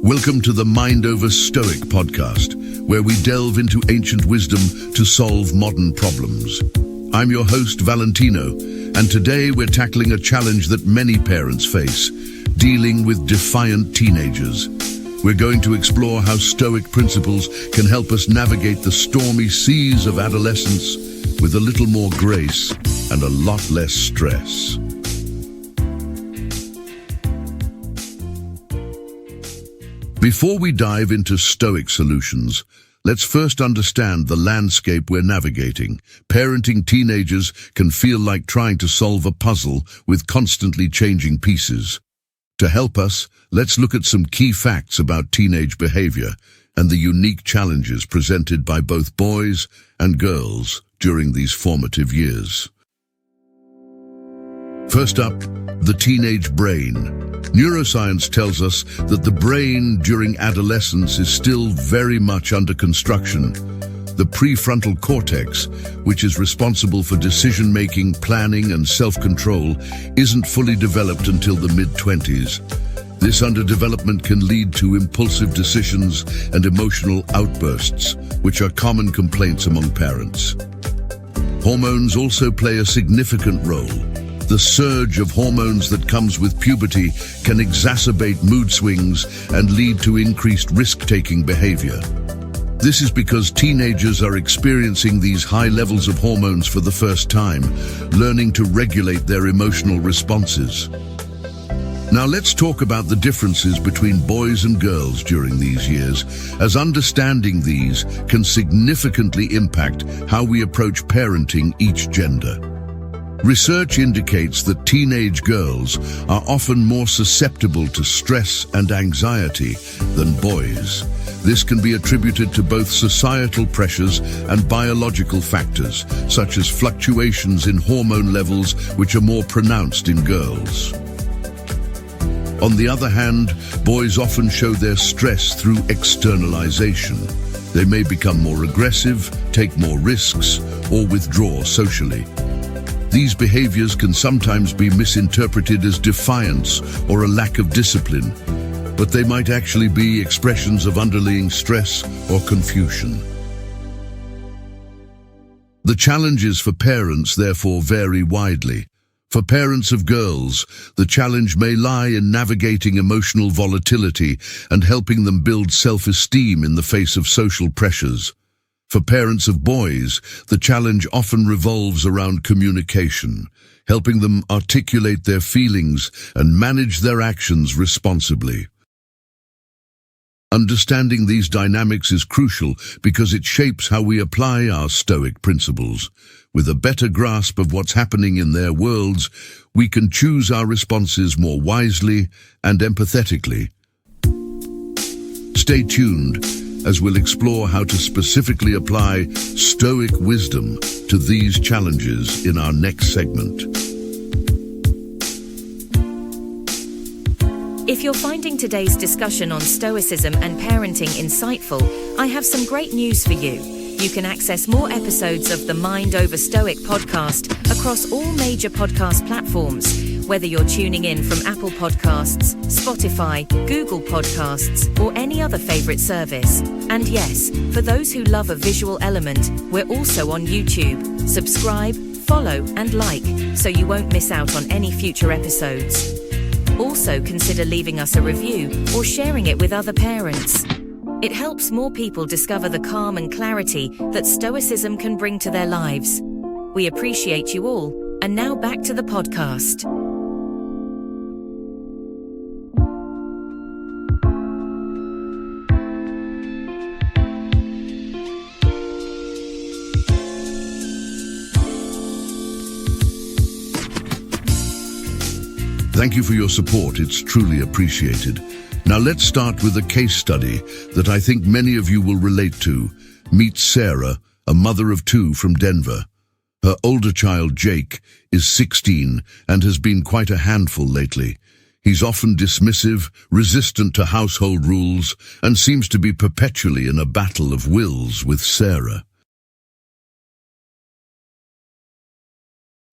Welcome to the Mind Over Stoic podcast, where we delve into ancient wisdom to solve modern problems. I'm your host, Valentino, and today we're tackling a challenge that many parents face, dealing with defiant teenagers. We're going to explore how Stoic principles can help us navigate the stormy seas of adolescence with a little more grace and a lot less stress. Before we dive into Stoic solutions, let's first understand the landscape we're navigating. Parenting teenagers can feel like trying to solve a puzzle with constantly changing pieces. To help us, let's look at some key facts about teenage behavior and the unique challenges presented by both boys and girls during these formative years. First up, the teenage brain. Neuroscience tells us that the brain during adolescence is still very much under construction. The prefrontal cortex, which is responsible for decision-making, planning, and self-control, isn't fully developed until the mid-20s. This underdevelopment can lead to impulsive decisions and emotional outbursts, which are common complaints among parents. Hormones also play a significant role. The surge of hormones that comes with puberty can exacerbate mood swings and lead to increased risk-taking behavior. This is because teenagers are experiencing these high levels of hormones for the first time, learning to regulate their emotional responses. Now let's talk about the differences between boys and girls during these years, as understanding these can significantly impact how we approach parenting each gender. Research indicates that teenage girls are often more susceptible to stress and anxiety than boys. This can be attributed to both societal pressures and biological factors, such as fluctuations in hormone levels, which are more pronounced in girls. On the other hand, boys often show their stress through externalization. They may become more aggressive, take more risks, or withdraw socially. These behaviors can sometimes be misinterpreted as defiance or a lack of discipline, but they might actually be expressions of underlying stress or confusion. The challenges for parents therefore vary widely. For parents of girls, the challenge may lie in navigating emotional volatility and helping them build self-esteem in the face of social pressures. For parents of boys, the challenge often revolves around communication, helping them articulate their feelings and manage their actions responsibly. Understanding these dynamics is crucial because it shapes how we apply our Stoic principles. With a better grasp of what's happening in their worlds, we can choose our responses more wisely and empathetically. Stay tuned as we'll explore how to specifically apply Stoic wisdom to these challenges in our next segment. If you're finding today's discussion on Stoicism and parenting insightful, I have some great news for you. You can access more episodes of the Mind Over Stoic podcast across all major podcast platforms, whether you're tuning in from Apple Podcasts, Spotify, Google Podcasts, or any other favorite service. And yes, for those who love a visual element, we're also on YouTube. Subscribe, follow, and like, so you won't miss out on any future episodes. Also, consider leaving us a review or sharing it with other parents. It helps more people discover the calm and clarity that Stoicism can bring to their lives. We appreciate you all, and now back to the podcast. Thank you for your support, it's truly appreciated. Now let's start with a case study that I think many of you will relate to. Meet Sarah, a mother of two from Denver. Her older child, Jake, is 16 and has been quite a handful lately. He's often dismissive, resistant to household rules, and seems to be perpetually in a battle of wills with Sarah.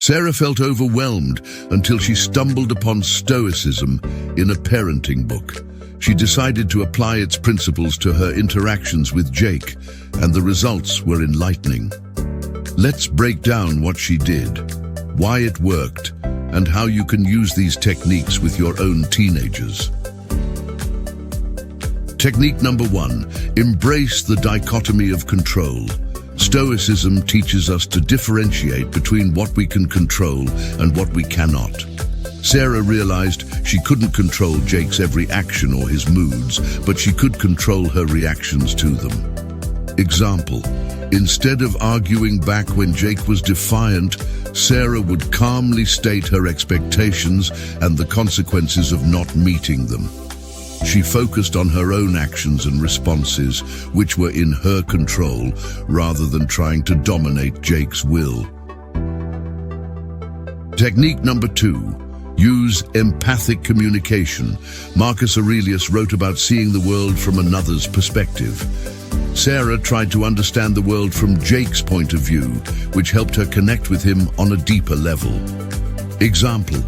Sarah felt overwhelmed until she stumbled upon Stoicism in a parenting book. she decided to apply its principles to her interactions with Jake, and the results were enlightening. Let's break down what she did, why it worked, and how you can use these techniques with your own teenagers. Technique number 1, embrace the dichotomy of control. Stoicism teaches us to differentiate between what we can control and what we cannot. Sarah realized she couldn't control Jake's every action or his moods, but she could control her reactions to them. Example: instead of arguing back when Jake was defiant, Sarah would calmly state her expectations and the consequences of not meeting them. She focused on her own actions and responses, which were in her control, rather than trying to dominate Jake's will. Technique number 2. Use empathic communication. Marcus Aurelius wrote about seeing the world from another's perspective. Sarah tried to understand the world from Jake's point of view, which helped her connect with him on a deeper level. Example: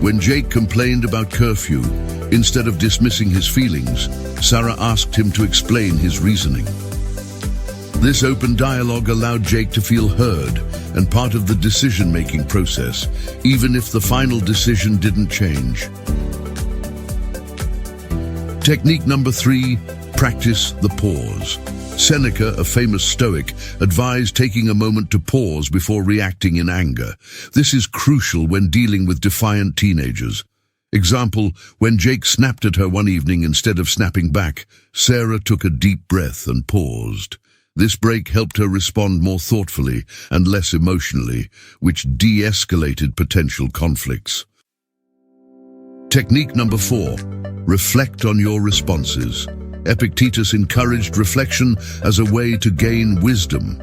when Jake complained about curfew, instead of dismissing his feelings, Sarah asked him to explain his reasoning. This open dialogue allowed Jake to feel heard and part of the decision-making process, even if the final decision didn't change. Technique number 3, practice the pause. Seneca, a famous Stoic, advised taking a moment to pause before reacting in anger. This is crucial when dealing with defiant teenagers. Example: when Jake snapped at her one evening, instead of snapping back, Sarah took a deep breath and paused. This break helped her respond more thoughtfully and less emotionally, which de-escalated potential conflicts. Technique number 4, reflect on your responses. Epictetus encouraged reflection as a way to gain wisdom.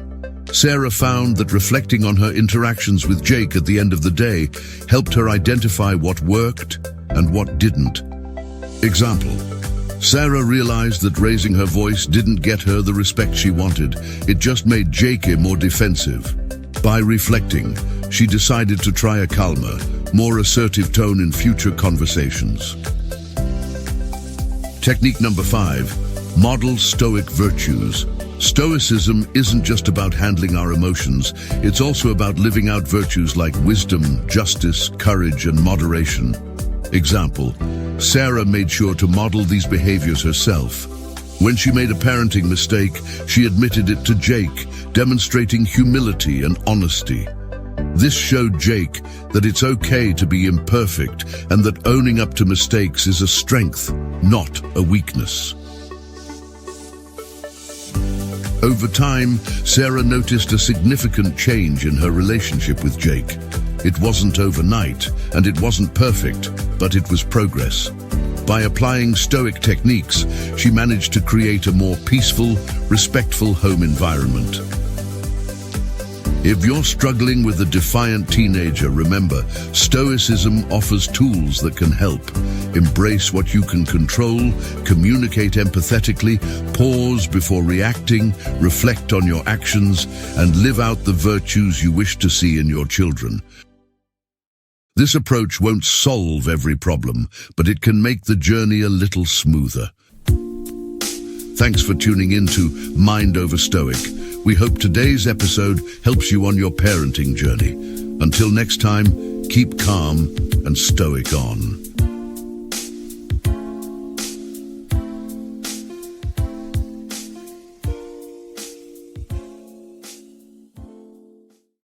Sarah found that reflecting on her interactions with Jake at the end of the day helped her identify what worked and what didn't. Example: Sarah realized that raising her voice didn't get her the respect she wanted. It just made Jake more defensive. By reflecting, she decided to try a calmer, more assertive tone in future conversations. Technique number 5, model Stoic virtues. Stoicism isn't just about handling our emotions, it's also about living out virtues like wisdom, justice, courage, and moderation. Example: Sarah made sure to model these behaviors herself. When she made a parenting mistake, she admitted it to Jake, demonstrating humility and honesty. This showed Jake that it's okay to be imperfect and that owning up to mistakes is a strength, not a weakness. Over time, Sarah noticed a significant change in her relationship with Jake. It wasn't overnight, and it wasn't perfect, but it was progress. By applying Stoic techniques, she managed to create a more peaceful, respectful home environment. If you're struggling with a defiant teenager, remember, Stoicism offers tools that can help. Embrace what you can control, communicate empathetically, pause before reacting, reflect on your actions, and live out the virtues you wish to see in your children. This approach won't solve every problem, but it can make the journey a little smoother. Thanks for tuning in to Mind Over Stoic. We hope today's episode helps you on your parenting journey. Until next time, keep calm and stoic on.